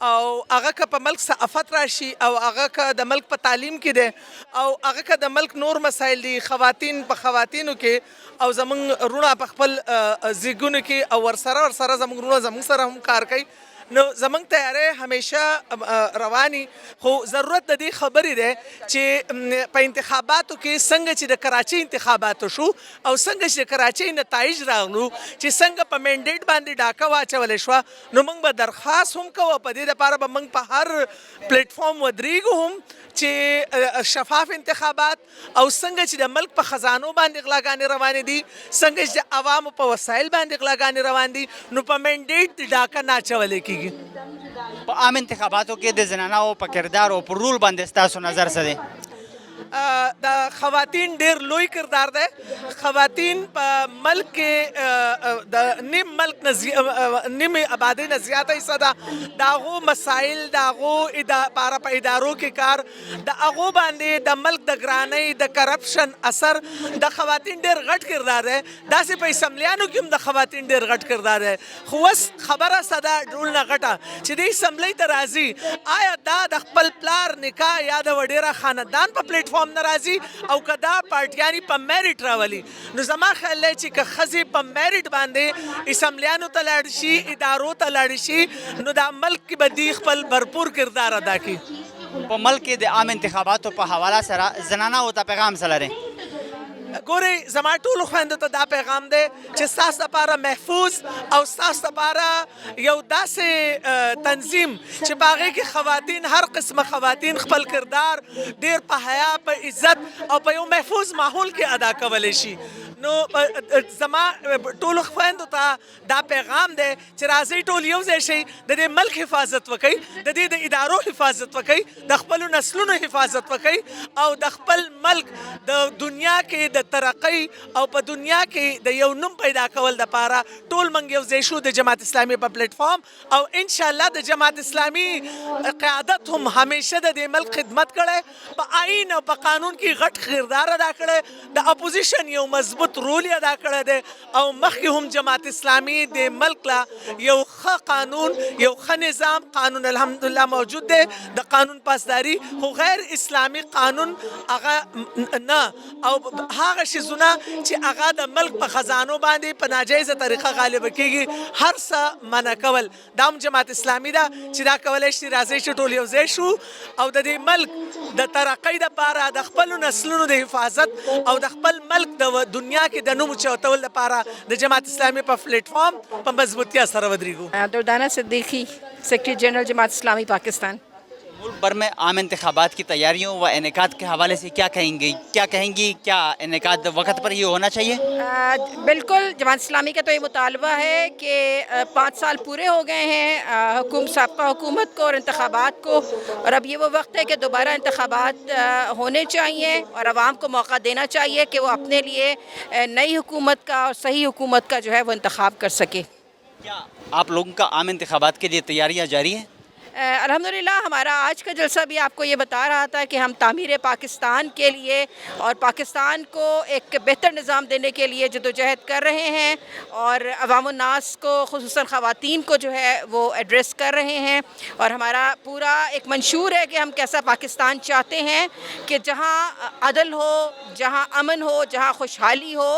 او هغه که په ملک څه آفت راشي او هغه که د ملک په تعلیم کې دی او هغه که د ملک نور مسایل دي، خواتین په خواتینو کې او زمونږ رونه په خپل زیږونو کې او ورسره زمونږ رونه زمونږ سره هم کار کوي، نو زمونږ تیاری همیشه رواني. خو ضرورت د دې خبرې دی چې په انتخاباتو کې څنګه چې د کراچۍ انتخاباتو شو او څنګه چې د کراچۍ نتایج راغلو چې څنګه په منډیټ باندې ډاکه واچولې شوه، نو موږ به درخواست هم کوو، په دې دپاره به موږ په هر پلیټفارم ودرېږو هم چې شفاف انتخابات او څنګه چې د ملک په خزانو باندې غلاګانې روانې دي، څنګه چې د عوامو په وسایل باندې غلاګانې روان دي، نو په منډیټ ډاکه نه اچولې کېږي. په عام انتخاباتو کې د زنانو په کردار او پر رول باندې ستاسو نظر څه دی؟ د خواتین ډیر لوی کردار دی. خواتین په ملک کې د نیم ملک نیم آبادی نه زیاته حصه ده، د هغو مسایل د هغو لپاره په ادارو کې کار، د هغو باندې د ملک د ګرانۍ د کرپشن اثر د خواتین ډیر غټ کردار دی. داسې په اسمبلیانو کې هم د خواتین ډیر غټ کردار دی. خو اوس خبره ساده ډول نه غټه چې د اسمبلی ته راځي، آیا دا د خپل پلار نکاح یا د وډیره خاندان په پلیټ فارم ناراضي او کدا پارټیانی په میریټ راولي، نو زما خیال دی چې که ښځې په میریټ باندې اسمبلیانو ته لاړ شي، ادارو ته لاړ شي، نو دا ملک کې به دوی خپل بھرپور کردار ادا کړي. په ملک کې د عام انتخاباتو په حواله سره زنانو ته پیغام څه لري؟ ګورئ، زما ټولو خویندو ته دا پیغام دی چې ستاسو لپاره محفوظ او ستاسو لپاره یو داسې تنظیم چې په هغې کې خواتین، هر قسمه خواتین خپل کردار ډېر په حیا، په عزت او په یو محفوظ ماحول کې ادا کولی شي. نو زما ټولو خویندو ته دا پیغام دی چې راځئ ټول یو ځای شئ د دې ملک حفاظت وکړئ د دې د ادارو حفاظت وکړئ د خپلو نسلونو حفاظت وکړئ او د خپل ملک د دنیا کې د ترقۍ او په دنیا کې د یو نوم پیدا کول دپاره ټول موږ یو ځای شو د جماعت اسلامي په پلیټ فارم او انشاءالله د جماعت اسلامي قیادت هم همیشه د دې ملک خدمت کړی په آئین او په قانون کې غټ کردار ادا کړی د اپوزیشن یو مضبوط رول ادا کړی دی او مخکې هم جماعت اسلامي د ملک لا یو ښه قانون یو ښه نظام قانون الحمدلله موجود دی د قانون پاسداري خو غیر اسلامي قانون هغه نه او هغه شیزونه چې هغه د ملک په خزانو باندې په ناجایزه طریقه غالبه کیږي هر څه منع کول دا هم جماعت اسلامي ده چې دا کولی شي راځئ چې ټول یو ځای شو او د دې ملک د ترقۍ دپاره د خپلو نسلونو د حفاظت او د خپل ملک د دنیا کې د نوم اوچتول لپاره د جماعت اسلامي په پلیټ فارم په مضبوطیا سره ودرېږو. Durdana Siddiqui, secretary general Jamaat Islami Pakistan. ملک بھر میں عام انتخابات کی تیاریوں و انعقاد کے حوالے سے کیا کہیں گی کیا انعقاد وقت پر یہ ہونا چاہیے؟ بالکل، جماعت اسلامی کا تو یہ مطالبہ ہے کہ 5 سال پورے ہو گئے ہیں سابقہ حکومت کو اور انتخابات کو، اور اب یہ وہ وقت ہے کہ دوبارہ انتخابات ہونے چاہیے اور عوام کو موقع دینا چاہیے کہ وہ اپنے لیے نئی حکومت کا اور صحیح حکومت کا جو ہے وہ انتخاب کر سکے. کیا آپ لوگوں کا عام انتخابات کے لیے تیاریاں جاری ہیں؟ الحمدللہ ہمارا آج کا جلسہ بھی آپ کو یہ بتا رہا تھا کہ ہم تعمیر پاکستان کے لیے اور پاکستان کو ایک بہتر نظام دینے کے لیے جدوجہد کر رہے ہیں اور عوام الناس کو خصوصاً خواتین کو جو ہے وہ ایڈریس کر رہے ہیں، اور ہمارا پورا ایک منشور ہے کہ ہم کیسا پاکستان چاہتے ہیں کہ جہاں عدل ہو، جہاں امن ہو، جہاں خوشحالی ہو،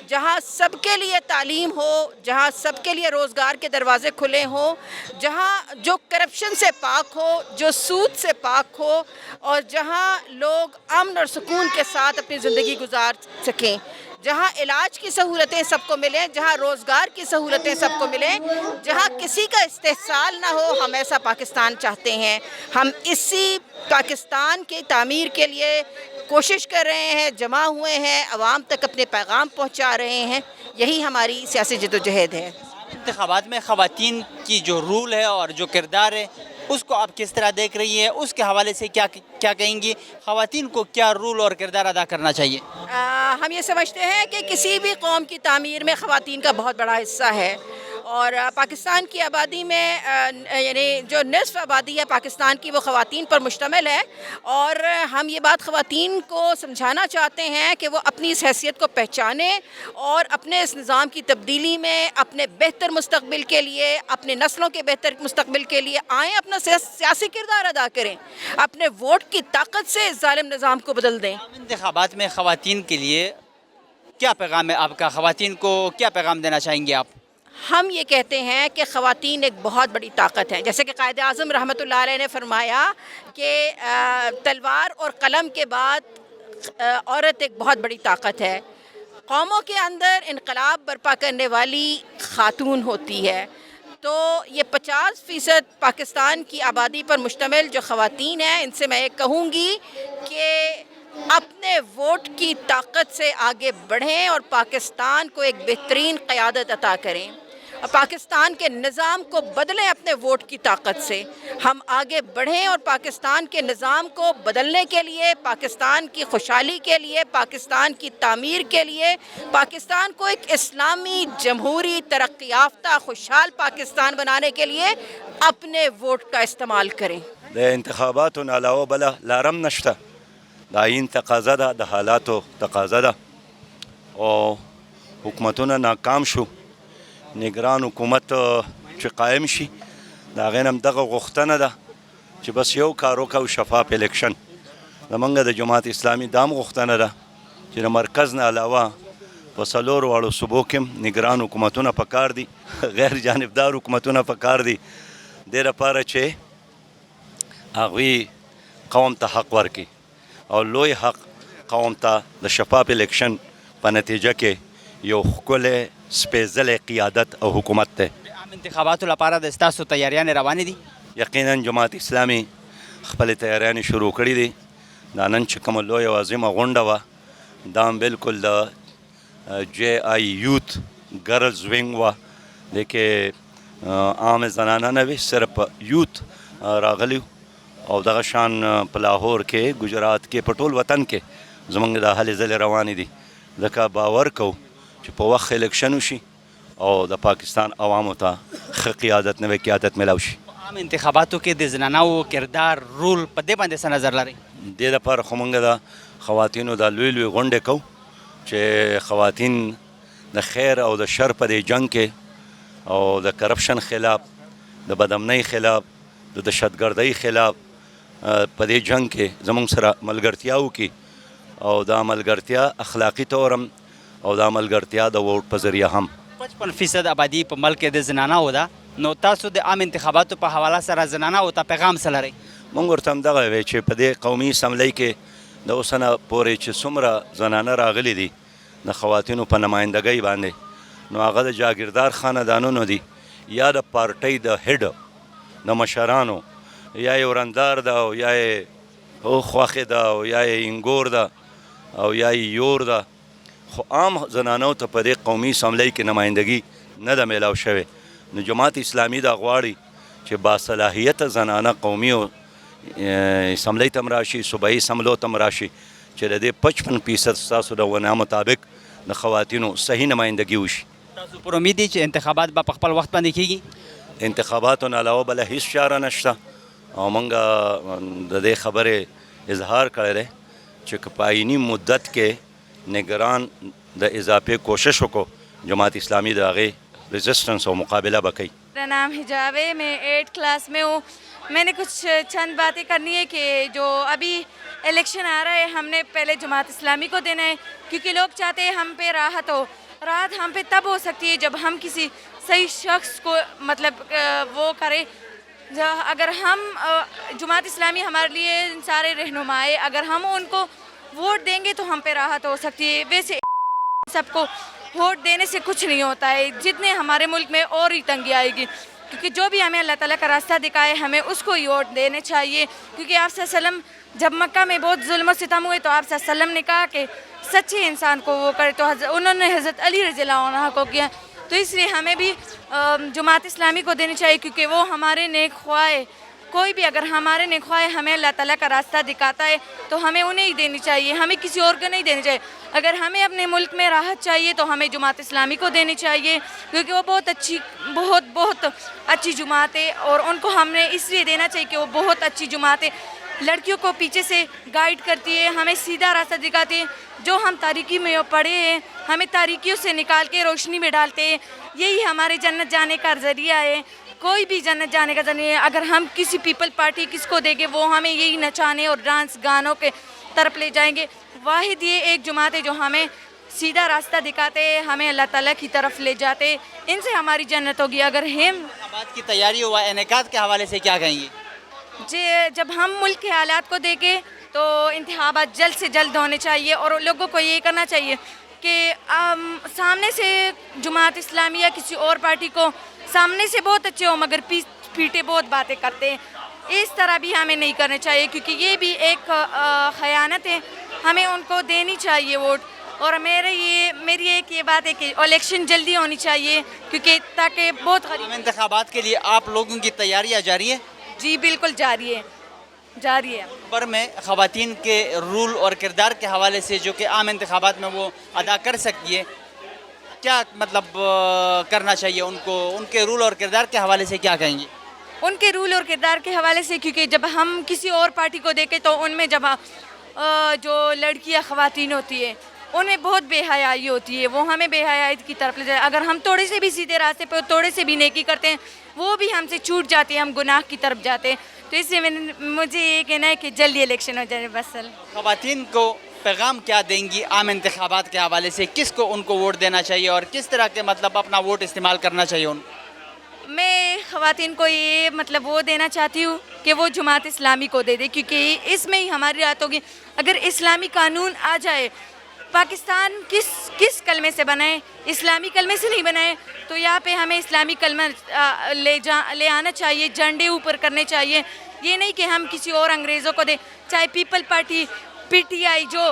جہاں سب کے لیے تعلیم ہو، جہاں سب کے لیے روزگار کے دروازے کھلے ہوں، جہاں جو کرپشن سے پاک ہو، جو سود سے پاک ہو، اور جہاں لوگ امن اور سکون کے ساتھ اپنی زندگی گزار سکیں، جہاں علاج کی سہولتیں سب کو ملیں، جہاں روزگار کی سہولتیں سب کو ملیں، جہاں کسی کا استحصال نہ ہو، ہم ایسا پاکستان چاہتے ہیں. ہم اسی پاکستان کی تعمیر کے لیے کوشش کر رہے ہیں، جمع ہوئے ہیں، عوام تک اپنے پیغام پہنچا رہے ہیں. یہی ہماری سیاسی جدوجہد ہے. انتخابات میں خواتین کی جو رول ہے اور جو کردار ہے اس کو آپ کس طرح دیکھ رہی ہیں؟ اس کے حوالے سے کیا کہیں گی؟ خواتین کو کیا رول اور کردار ادا کرنا چاہیے؟ ہم یہ سمجھتے ہیں کہ کسی بھی قوم کی تعمیر میں خواتین کا بہت بڑا حصہ ہے، اور پاکستان کی آبادی میں یعنی جو نصف آبادی ہے پاکستان کی وہ خواتین پر مشتمل ہے، اور ہم یہ بات خواتین کو سمجھانا چاہتے ہیں کہ وہ اپنی اس حیثیت کو پہچانیں اور اپنے اس نظام کی تبدیلی میں اپنے بہتر مستقبل کے لیے، اپنے نسلوں کے بہتر مستقبل کے لیے آئیں، اپنا سیاسی کردار ادا کریں، اپنے ووٹ کی طاقت سے اس ظالم نظام کو بدل دیں. انتخابات میں خواتین کے لیے کیا پیغام ہے آپ کا؟ خواتین کو کیا پیغام دینا چاہیں گے آپ؟ ہم یہ کہتے ہیں کہ خواتین ایک بہت بڑی طاقت ہے. جیسے کہ قائد اعظم رحمۃ اللہ علیہ نے فرمایا کہ تلوار اور قلم کے بعد عورت ایک بہت بڑی طاقت ہے. قوموں کے اندر انقلاب برپا کرنے والی خاتون ہوتی ہے. تو یہ 50% پاکستان کی آبادی پر مشتمل جو خواتین ہیں، ان سے میں یہ کہوں گی کہ اپنے ووٹ کی طاقت سے آگے بڑھیں اور پاکستان کو ایک بہترین قیادت عطا کریں، اور پاکستان کے نظام کو بدلیں اپنے ووٹ کی طاقت سے. ہم آگے بڑھیں اور پاکستان کے نظام کو بدلنے کے لیے، پاکستان کی خوشحالی کے لیے، پاکستان کی تعمیر کے لیے، پاکستان کو ایک اسلامی جمہوری ترقی یافتہ خوشحال پاکستان بنانے کے لیے اپنے ووٹ کا استعمال کریں. انتخابات علاوه بله لارم نشته، د آئین تقاضا ده، د حالاتو تقاضا ده، او حکومتونه ناکام شو. نگران حکومت چې قائم شي د هغې نه هم دغه غوښتنه ده چې بس یو کار وکړو، شفاف الیکشن. زمونږ د جماعت اسلامي دا هم غوښتنه ده چې د مرکز نه علاوه په 4 واړو صوبو کې هم نگران حکومتونه پکار دي، غیر جانبدار حکومتونه پکار دي، دې لپاره چې هغوی قوم ته حق ورکړي، او لوی حق قوم ته د شفاف الیکشن په نتیجه کې یو ښکلی سپېڅلی قیادت او حکومت دی. عام انتخاباتو لپاره د ستاسو تیاریانې روانې دي؟ یقینا جماعت اسلامي خپلې تیاریانې شروع کړي دي. دا نن چې کومه لویه او عظیمه غونډه وه، دا هم بلکل د JI یوتھ گرلز ونگ وا دیکھے عام زنانه نه وي صرف یوتھ راغلی او دغه شان په لاهور کې ګجرات کې په ټول وطن کې زمونږ د هلې ځلې روانې دي ځکه باور کوو چې په وخت الیکشن وشي او د پاکستان عوامو ته ښه قیادت نوې قیادت میلاو شي. عام انتخاباتو کې د زنانو کردار رول په دې باندې څه نظر لري؟ دې دپاره خو موږ د خواتینو دا لوی لوی غونډې کوو چې خواتین د خیر او د شر په دې جنګ کې او د کرپشن خلاف د بدامنۍ خلاف د دهشتګردۍ خلاف په دې جنګ کې زموږ سره ملګرتیا وکړي او دا ملګرتیا اخلاقي طور هم او دا ملګرتیا د ووټ په ذریعه هم. 55% آبادی په ملک کې د زنانو ده، نو تاسو د عام انتخاباتو په حواله سره زنانو ته پیغام څه لرئ؟ موږ ورته همدغه وی چې په دې قومي اسمبلۍ کې د اوسه نه پورې چې څومره زنانه راغلي دي د خواتینو په نمایندګۍ باندې نو هغه د جاګیردار خاندانونو دي یا د پارټۍ د هیډ د مشرانو یا یې ورندار ده او یا یې خوښې ده او یا یې انګور ده او یا یې یور ده، خو عام زنانو ته په دې قومي اسمبلۍ کې نمایندګي نه ده میلاو شوې. نو جماعت اسلامي دا غواړي چې باصلاحیته زنانه قومي اسمبلۍ ته هم راشي، صوبایي اسمبلو ته هم راشي چې د دې 55% ستاسو د ونا مطابق د خواتینو صحیح نمایندګي وشي. تاسو پر امید دي چې انتخابات به په خپل وخت باندې کیږي؟ انتخاباتو نه علاوه بله هیڅ چاره نشته او موږ د دې خبرې اظهار کړی دی چې که په آیني مدت کې نگران د اضافه کوشش وکړو جماعت اسلامی د هغې ریزسٹنس و مقابلہ بکی. میرا نام حجاب ہے، میں 8 کلاس میں ہوں. میں نے کچھ چند باتیں کرنی ہے کہ جو ابھی الیکشن آ رہا ہے ہم نے پہلے جماعت اسلامی کو دینا ہے کیونکہ لوگ چاہتے ہیں ہم پہ راحت ہو. راحت ہم پہ تب ہو سکتی ہے جب ہم کسی صحیح شخص کو مطلب وہ کرے. اگر ہم جماعت اسلامی ہمارے لیے سارے رہنمائے اگر ہم ان کو ووٹ دیں گے تو ہم پہ راحت ہو سکتی ہے. ویسے سب کو ووٹ دینے سے کچھ نہیں ہوتا ہے، جتنے ہمارے ملک میں اور ہی تنگی آئے گی کیونکہ جو بھی ہمیں اللہ تعالیٰ کا راستہ دکھائے ہمیں اس کو ہی ووٹ دینے چاہیے. کیونکہ آپ صلی اللہ علیہ وسلم جب مکہ میں بہت ظلم و ستم ہوئے تو آپ صلی اللہ علیہ وسلم نے کہا کہ سچے انسان کو وہ کرے، تو انہوں نے حضرت علی رضی اللہ عنہ کو کیا. تو اس لیے ہمیں بھی جماعت اسلامی کو دینی چاہیے کیونکہ وہ ہمارے نیک خواہ ہے. کوئی بھی اگر ہمارے نیک خواہ ہمیں اللہ تعالیٰ کا راستہ دکھاتا ہے تو ہمیں انہیں ہی دینی چاہیے، ہمیں کسی اور کو نہیں دینی چاہیے. اگر ہمیں اپنے ملک میں راحت چاہیے تو ہمیں جماعت اسلامی کو دینی چاہیے کیونکہ وہ بہت اچھی جماعت ہے اور ان کو ہم نے اس لیے دینا چاہیے کہ وہ بہت اچھی جماعت ہے. لڑکیوں کو پیچھے سے گائیڈ کرتی ہے، ہمیں سیدھا راستہ دکھاتی ہے. جو ہم تاریکی میں پڑھے ہیں ہمیں تاریکیوں سے نکال کے روشنی میں ڈالتے ہیں. یہی ہمارے جنت جانے کا ذریعہ ہے، کوئی بھی جنت جانے کا ذریعہ ہے. اگر ہم کسی پیپل پارٹی کس کو دیں گے وہ ہمیں یہی نچانے اور ڈانس گانوں کے طرف لے جائیں گے. واحد یہ ایک جماعت ہے جو ہمیں سیدھا راستہ دکھاتے ہیں، ہمیں اللہ تعالیٰ کی طرف لے جاتے، ان سے ہماری جنت ہوگی. اگر ہم انتخابات کی تیاری و انعقاد کے حوالے سے کیا کہیں گے؟ جب ہم ملک کے حالات کو دیکھیں تو انتخابات جلد سے جلد ہونے چاہیے اور لوگوں کو یہ کرنا چاہیے کہ سامنے سے جماعت اسلامی یا کسی اور پارٹی کو سامنے سے بہت اچھے ہو مگر پیٹے بہت باتیں کرتے ہیں. اس طرح بھی ہمیں نہیں کرنے چاہیے کیونکہ یہ بھی ایک خیانت ہے. ہمیں ان کو دینی چاہیے ووٹ. اور میری ایک یہ بات ہے کہ الیکشن جلدی ہونی چاہیے کیونکہ تاکہ بہت عام انتخابات کے لیے آپ لوگوں کی تیاریاں جاری ہیں؟ جی بالکل جاری ہے. پر میں خواتین کے رول اور کردار کے حوالے سے جو کہ عام انتخابات میں وہ ادا کر سکتی ہے، کیا مطلب کرنا چاہیے ان کو؟ ان کے رول اور کردار کے حوالے سے کیا کہیں گے؟ ان کے رول اور کردار کے حوالے سے کیونکہ جب ہم کسی اور پارٹی کو دیکھیں تو ان میں جب جو لڑکیاں خواتین ہوتی ہے ان میں بہت بے حیائی ہوتی ہے، وہ ہمیں بے حیائی کی طرف لے جائے. اگر ہم تھوڑے سے بھی سیدھے راستے پہ تھوڑے سے بھی نیکی کرتے ہیں وہ بھی ہم سے چھوٹ جاتے ہیں، ہم گناہ کی طرف جاتے ہیں. تو اس لیے مجھے یہ کہنا ہے کہ جلدی الیکشن ہو جائے بس. خواتین کو پیغام کیا دیں گی عام انتخابات کے حوالے سے؟ کس کو ان کو ووٹ دینا چاہیے اور کس طرح کے مطلب اپنا ووٹ استعمال کرنا چاہیے ان کو؟ میں خواتین کو یہ مطلب وہ دینا چاہتی ہوں کہ وہ جماعت اسلامی کو دے دے کیونکہ اس میں ہی ہماری رات ہوگی. اگر اسلامی قانون آ جائے، پاکستان کس کلمے سے بنا ہے؟ اسلامی کلمے سے نہیں بنا ہے. تو یہاں پہ ہمیں اسلامی کلمہ لے آنا چاہیے، جھنڈے اوپر کرنے چاہیے. یہ نہیں کہ ہم کسی اور انگریزوں کو دیں، چاہے پیپل پارٹی، PTI جو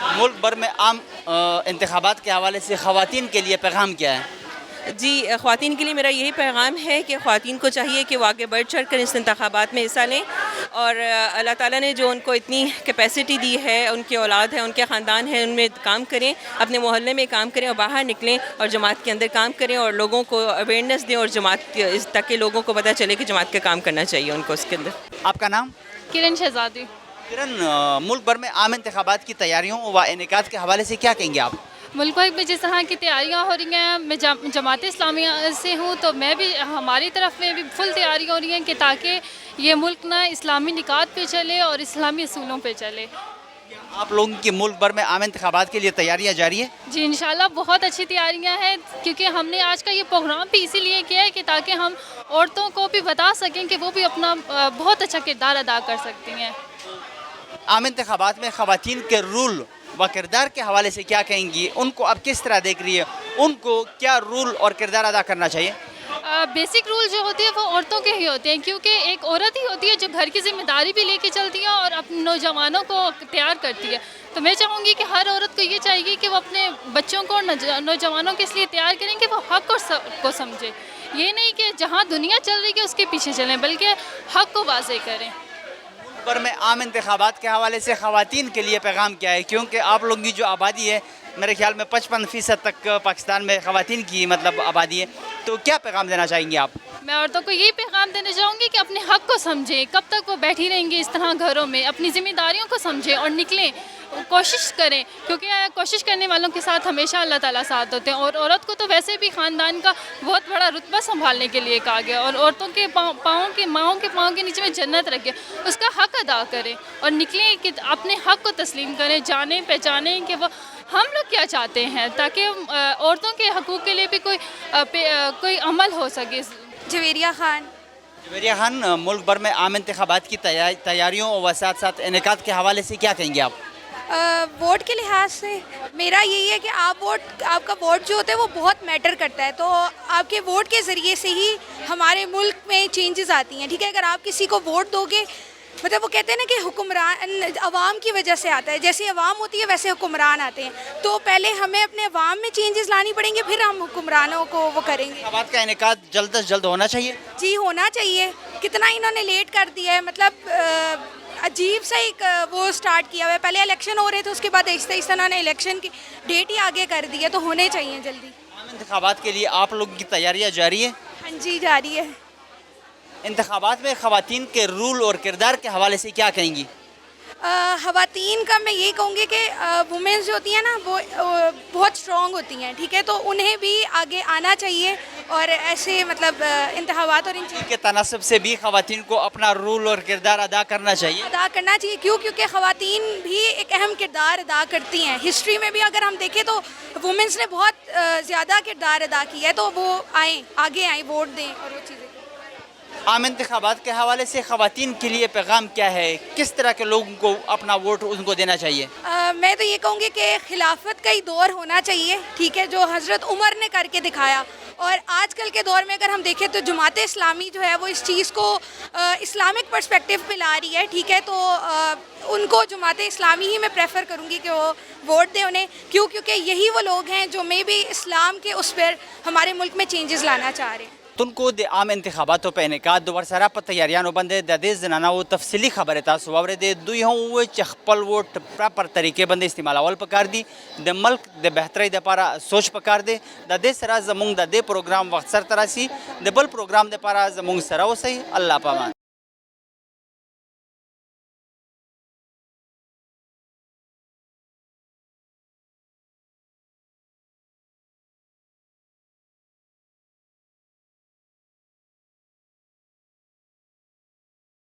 ملک بھر میں عام انتخابات کے حوالے سے خواتین کے لیے پیغام کیا ہے؟ جی خواتین کے لیے میرا یہی پیغام ہے کہ خواتین کو چاہیے کہ وہ آگے بڑھ چڑھ کر اس انتخابات میں حصہ لیں، اور اللہ تعالیٰ نے جو ان کو اتنی کیپیسٹی دی ہے، ان کی اولاد ہے، ان کے خاندان ہے، ان میں کام کریں، اپنے محلے میں کام کریں اور باہر نکلیں اور جماعت کے اندر کام کریں اور لوگوں کو اویئرنیس دیں اور جماعت تاکہ لوگوں کو پتہ چلے کہ جماعت کا کام کرنا چاہیے ان کو اس کے اندر۔ آپ کا نام؟ کرن شہزادی۔ کرن، ملک بھر میں عام انتخابات کی تیاریوں و انعقاد کے حوالے سے کیا کہیں گے آپ؟ ملک بھر میں جس طرح کی تیاریاں ہو رہی ہیں، میں جماعت اسلامیہ سے ہوں تو میں بھی ہماری طرف میں بھی فل تیاری ہو رہی ہیں کہ تاکہ یہ ملک نہ اسلامی نکات پہ چلے اور اسلامی اصولوں پہ چلے۔ آپ لوگوں کی ملک بھر میں عام انتخابات کے لیے تیاریاں جاری ہیں؟ جی انشاءاللہ بہت اچھی تیاریاں ہیں، کیونکہ ہم نے آج کا یہ پروگرام بھی اسی لیے کیا ہے کہ تاکہ ہم عورتوں کو بھی بتا سکیں کہ وہ بھی اپنا بہت اچھا کردار ادا کر سکتی ہیں۔ عام انتخابات میں خواتین کے رول و کردار کے حوالے سے کیا کہیں گی؟ ان کو اب کس طرح دیکھ رہی ہے؟ ان کو کیا رول اور کردار ادا کرنا چاہیے؟ بیسک رول جو ہوتے ہیں وہ عورتوں کے ہی ہوتے ہیں، کیونکہ ایک عورت ہی ہوتی ہے جو گھر کی ذمہ داری بھی لے کے چلتی ہے اور اپنے نوجوانوں کو تیار کرتی ہے۔ تو میں چاہوں گی کہ ہر عورت کو یہ چاہیے کہ وہ اپنے بچوں کو اور نوجوانوں کو اس لیے تیار کریں کہ وہ حق کو سمجھے، یہ نہیں کہ جہاں دنیا چل رہی ہے اس کے پیچھے چلیں، بلکہ حق کو واضح کریں۔ پر میں عام انتخابات کے حوالے سے خواتین کے لیے پیغام کیا ہے؟ کیونکہ آپ لوگوں کی جو آبادی ہے میرے خیال میں 55% تک پاکستان میں خواتین کی آبادی ہے، تو کیا پیغام دینا چاہیں گے آپ؟ میں عورتوں کو یہی پیغام دینا چاہوں گی کہ اپنے حق کو سمجھیں، کب تک وہ بیٹھی رہیں گی اس طرح گھروں میں، اپنی ذمہ داریوں کو سمجھیں اور نکلیں، کوشش کریں، کیونکہ کوشش کرنے والوں کے ساتھ ہمیشہ اللہ تعالیٰ ساتھ ہوتے ہیں۔ اور عورت کو تو ویسے بھی خاندان کا بہت بڑا رتبہ سنبھالنے کے لیے کہا گیا، اور عورتوں کے ماؤں کے پاؤں کے نیچے میں جنت رکھے، اس کا حق ادا کریں اور نکلیں کہ اپنے حق کو تسلیم کریں، جانیں پہچانیں کہ وہ ہم لوگ کیا چاہتے ہیں، تاکہ عورتوں کے حقوق کے لیے بھی کوئی عمل ہو سکے۔ جویریہ خان۔ جویریہ خان، ملک بھر میں عام انتخابات کی تیاریوں اور ساتھ ساتھ انعقاد کے حوالے سے کیا کہیں گے آپ؟ ووٹ کے لحاظ سے میرا یہی ہے کہ آپ کا ووٹ جو ہوتا ہے وہ بہت میٹر کرتا ہے، تو آپ کے ووٹ کے ذریعے سے ہی ہمارے ملک میں چینجز آتی ہیں، ٹھیک ہے؟ اگر آپ کسی کو ووٹ دو گے، مطلب وہ کہتے ہیں نا کہ حکمران عوام کی وجہ سے آتا ہے، جیسے عوام ہوتی ہے ویسے حکمران آتے ہیں، تو پہلے ہمیں اپنے عوام میں چینجز لانی پڑیں گے، پھر ہم حکمرانوں کو وہ کریں گے۔ انتخابات کا انعقاد جلد از جلد ہونا چاہیے؟ جی ہونا چاہیے، کتنا انہوں نے لیٹ کر دیا ہے، مطلب عجیب سا ایک وہ سٹارٹ کیا ہوا ہے، پہلے الیکشن ہو رہے تھے، اس کے بعد آہستہ آہستہ انہوں نے الیکشن کی ڈیٹ ہی آگے کر دی ہے، تو ہونے چاہیے جلدی۔ عام انتخابات کے لیے آپ لوگوں کی تیاریاں جاری ہیں؟ ہاں جی جاری ہے۔ انتخابات میں خواتین کے رول اور کردار کے حوالے سے کیا کہیں گی؟ خواتین کا میں یہی کہوں گی کہ وومنس جو ہوتی ہیں نا وہ بہت اسٹرانگ ہوتی ہیں، ٹھیک ہے؟ تو انہیں بھی آگے آنا چاہیے اور ایسے مطلب انتخابات اور ان چیزوں کے تناسب سے بھی خواتین کو اپنا رول اور کردار ادا کرنا چاہیے۔ کیونکہ خواتین بھی ایک اہم کردار ادا کرتی ہیں، ہسٹری میں بھی اگر ہم دیکھیں تو وومنس نے بہت زیادہ کردار ادا کیا ہے، تو وہ آگے آئیں، ووٹ دیں اور وہ چیزیں۔ عام انتخابات کے حوالے سے خواتین کے لیے پیغام کیا ہے؟ کس طرح کے لوگوں کو اپنا ووٹ ان کو دینا چاہیے؟ میں تو یہ کہوں گی کہ خلافت کا ہی دور ہونا چاہیے، ٹھیک ہے؟ جو حضرت عمر نے کر کے دکھایا، اور آج کل کے دور میں اگر ہم دیکھیں تو جماعت اسلامی جو ہے وہ اس چیز کو اسلامک پرسپیکٹیو پہ لا رہی ہے، ٹھیک ہے؟ تو ان کو جماعت اسلامی ہی میں پریفر کروں گی کہ وہ ووٹ دیں انہیں، کیونکہ یہی وہ لوگ ہیں جو میں بھی اسلام کے اس پر ہمارے ملک میں چینجز لانا چاہ رہے ہیں۔ تن کو د عام انتخاباتوں پہ انعقاد دو ورسره په تیاریانو باندې د دې زنانو تفصیلی خبره تاسو واورېدې، دوی هم وویل چې خپل ووټ پراپر طریقې باندې استعمالول پکار دي، د ملک د بهترۍ دپاره سوچ پکار دی۔ د دې سره زموږ د دې پروګرام وخت سرته راسي، د بل پروګرام دپاره زموږ سره اوسئ۔ الله پامان.